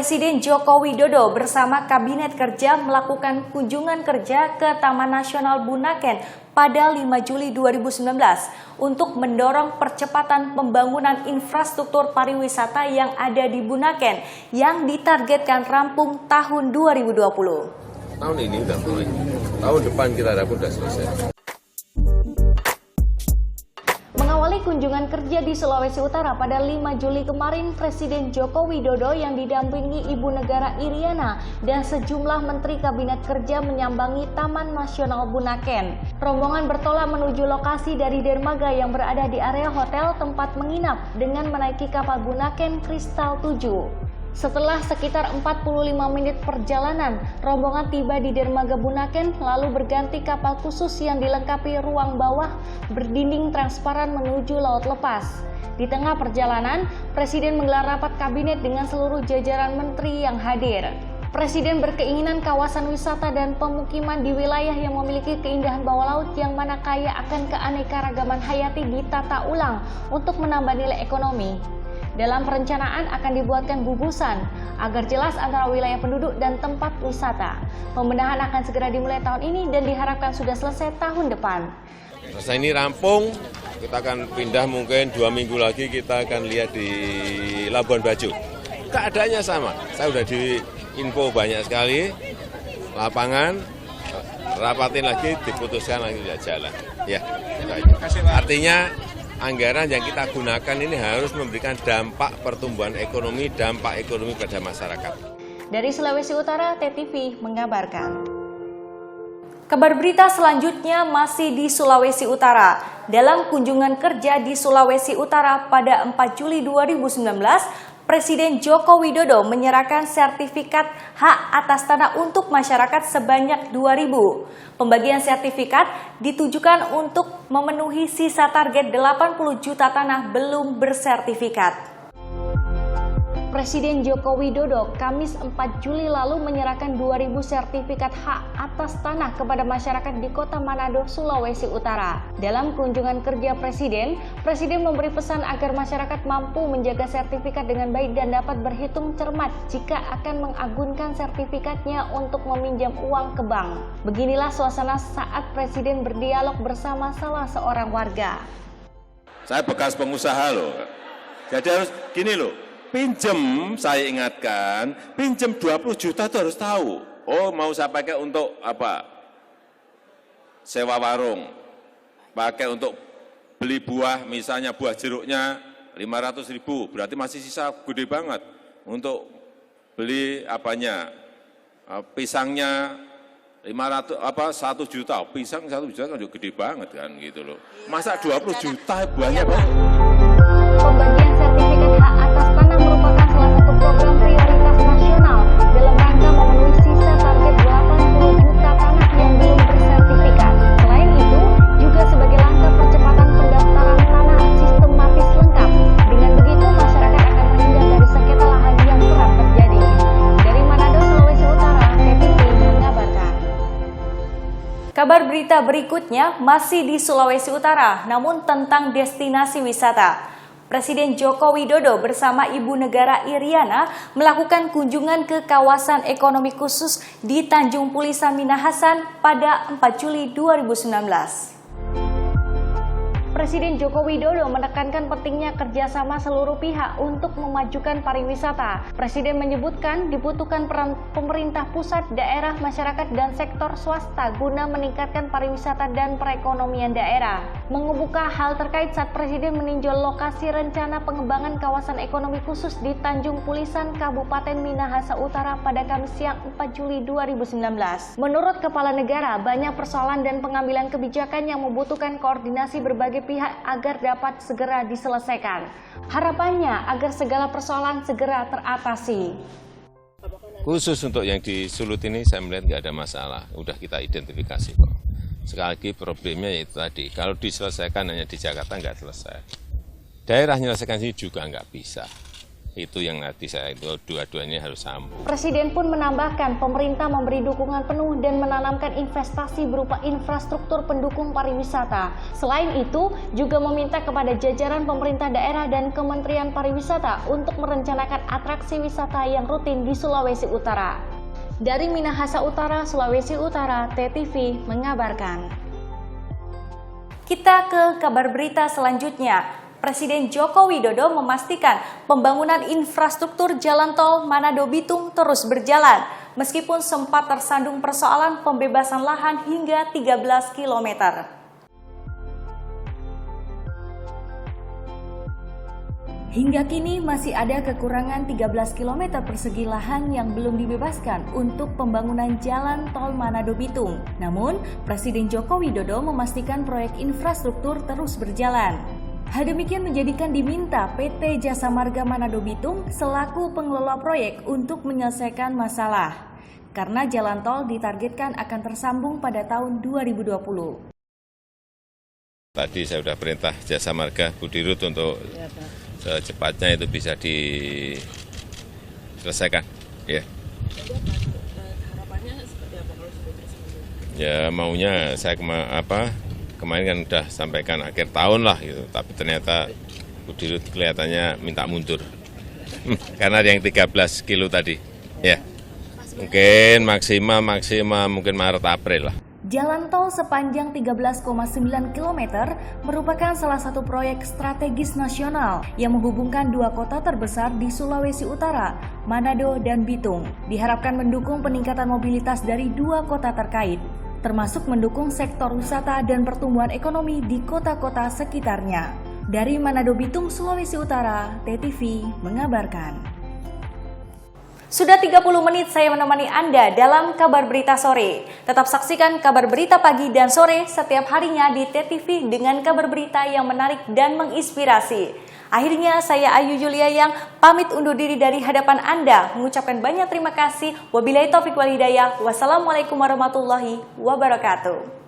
Presiden Joko Widodo bersama Kabinet Kerja melakukan kunjungan kerja ke Taman Nasional Bunaken pada 5 Juli 2019 untuk mendorong percepatan pembangunan infrastruktur pariwisata yang ada di Bunaken yang ditargetkan rampung tahun 2020. Tahun ini sudah mulai, tahun depan kita harapkan sudah selesai. Mengawali kunjungan kerja di Sulawesi Utara pada 5 Juli kemarin, Presiden Joko Widodo yang didampingi Ibu Negara Iriana dan sejumlah Menteri Kabinet Kerja menyambangi Taman Nasional Bunaken. Rombongan bertolak menuju lokasi dari dermaga yang berada di area hotel tempat menginap dengan menaiki kapal Bunaken Crystal 7. Setelah sekitar 45 menit perjalanan, rombongan tiba di dermaga Bunaken lalu berganti kapal khusus yang dilengkapi ruang bawah berdinding transparan menuju laut lepas. Di tengah perjalanan, Presiden menggelar rapat kabinet dengan seluruh jajaran menteri yang hadir. Presiden berkeinginan kawasan wisata dan pemukiman di wilayah yang memiliki keindahan bawah laut yang mana kaya akan keanekaragaman hayati ditata ulang untuk menambah nilai ekonomi. Dalam perencanaan akan dibuatkan gugusan agar jelas antara wilayah penduduk dan tempat wisata. Pembenahan akan segera dimulai tahun ini dan diharapkan sudah selesai tahun depan. Setelah ini rampung, kita akan pindah mungkin 2 minggu lagi kita akan lihat di Labuan Bajo. Keadaannya sama, saya sudah diinfo banyak sekali, lapangan, rapatin lagi, diputuskan lagi jalan. Ya, artinya anggaran yang kita gunakan ini harus memberikan dampak pertumbuhan ekonomi, dampak ekonomi pada masyarakat. Dari Sulawesi Utara, TTV mengabarkan. Kabar berita selanjutnya masih di Sulawesi Utara. Dalam kunjungan kerja di Sulawesi Utara pada 4 Juli 2019, Presiden Joko Widodo menyerahkan sertifikat hak atas tanah untuk masyarakat sebanyak 2.000. Pembagian sertifikat ditujukan untuk memenuhi sisa target 80 juta tanah belum bersertifikat. Presiden Joko Widodo Kamis 4 Juli lalu menyerahkan 2.000 sertifikat hak atas tanah kepada masyarakat di Kota Manado, Sulawesi Utara. Dalam kunjungan kerja Presiden memberi pesan agar masyarakat mampu menjaga sertifikat dengan baik dan dapat berhitung cermat jika akan mengagunkan sertifikatnya untuk meminjam uang ke bank. Beginilah suasana saat Presiden berdialog bersama salah seorang warga. Saya bekas pengusaha loh, jadi harus gini loh. Pinjem, saya ingatkan, pinjem 20 juta itu harus tahu. Oh, mau saya pakai untuk apa? Sewa warung. Pakai untuk beli buah, misalnya buah jeruknya 500.000, berarti masih sisa gede banget. Untuk beli apanya? Pisangnya 1 juta, pisang 1 juta kan juga gede banget kan gitu loh. Masa 20 juta banyak banget. Pembagian sertifikat hak atas tanah merupakan salah satu program prioritas nasional dalam rangka memenuhi sisa target 80 juta tanah yang belum bersertifikat. Selain itu, juga sebagai langkah percepatan pendaftaran tanah sistematis lengkap. Dengan begitu, masyarakat akan terhindar dari sengketa lahan yang kerap terjadi. Dari Manado, Sulawesi Utara, TTV mengabarkan. Kabar berita berikutnya masih di Sulawesi Utara, namun tentang destinasi wisata. Presiden Joko Widodo bersama Ibu Negara Iriana melakukan kunjungan ke kawasan ekonomi khusus di Tanjung Pulisa Minahasan pada 4 Juli 2019. Presiden Joko Widodo menekankan pentingnya kerjasama seluruh pihak untuk memajukan pariwisata. Presiden menyebutkan dibutuhkan peran pemerintah pusat, daerah, masyarakat, dan sektor swasta guna meningkatkan pariwisata dan perekonomian daerah. Mengemuka hal terkait saat Presiden meninjau lokasi rencana pengembangan kawasan ekonomi khusus di Tanjung Pulisan, Kabupaten Minahasa Utara pada Kamis siang 4 Juli 2019. Menurut Kepala Negara, banyak persoalan dan pengambilan kebijakan yang membutuhkan koordinasi berbagai pihak agar dapat segera diselesaikan. Harapannya agar segala persoalan segera teratasi. Khusus untuk yang di Sulut ini saya melihat nggak ada masalah, udah kita identifikasi kok. Sekali lagi problemnya yaitu tadi, kalau diselesaikan hanya di Jakarta nggak selesai. Daerah menyelesaikan sini juga nggak bisa. Itu yang nanti saya itu dua-duanya harus sambung. Presiden pun menambahkan pemerintah memberi dukungan penuh dan menanamkan investasi berupa infrastruktur pendukung pariwisata. Selain itu, juga meminta kepada jajaran pemerintah daerah dan Kementerian Pariwisata untuk merencanakan atraksi wisata yang rutin di Sulawesi Utara. Dari Minahasa Utara, Sulawesi Utara, TTV mengabarkan. Kita ke kabar berita selanjutnya. Presiden Joko Widodo memastikan pembangunan infrastruktur jalan tol Manado-Bitung terus berjalan, meskipun sempat tersandung persoalan pembebasan lahan hingga 13 km. Hingga kini masih ada kekurangan 13 km persegi lahan yang belum dibebaskan untuk pembangunan jalan tol Manado-Bitung. Namun, Presiden Joko Widodo memastikan proyek infrastruktur terus berjalan. Hal demikian menjadikan diminta PT Jasa Marga Manado-Bitung selaku pengelola proyek untuk menyelesaikan masalah. Karena jalan tol ditargetkan akan tersambung pada tahun 2020. Tadi saya sudah perintah Jasa Marga Budirut untuk secepatnya itu bisa diselesaikan. Ya. Harapannya seperti apa kalau sudah tersambung? Ya maunya saya kemarin kan sudah sampaikan akhir tahun lah gitu, tapi ternyata Budirut kelihatannya minta mundur karena ada yang 13 kilo tadi. Ya, mungkin maksimal mungkin Maret April lah. Jalan tol sepanjang 13,9 km merupakan salah satu proyek strategis nasional yang menghubungkan dua kota terbesar di Sulawesi Utara, Manado dan Bitung. Diharapkan mendukung peningkatan mobilitas dari dua kota terkait, termasuk mendukung sektor wisata dan pertumbuhan ekonomi di kota-kota sekitarnya. Dari Manado-Bitung, Sulawesi Utara, TTV mengabarkan. Sudah 30 menit saya menemani Anda dalam Kabar Berita Sore. Tetap saksikan Kabar Berita Pagi dan Sore setiap harinya di TTV dengan kabar berita yang menarik dan menginspirasi. Akhirnya saya Ayu Julia yang pamit undur diri dari hadapan Anda, mengucapkan banyak terima kasih. Wabillahi taufiq wal hidayah. Wassalamualaikum warahmatullahi wabarakatuh.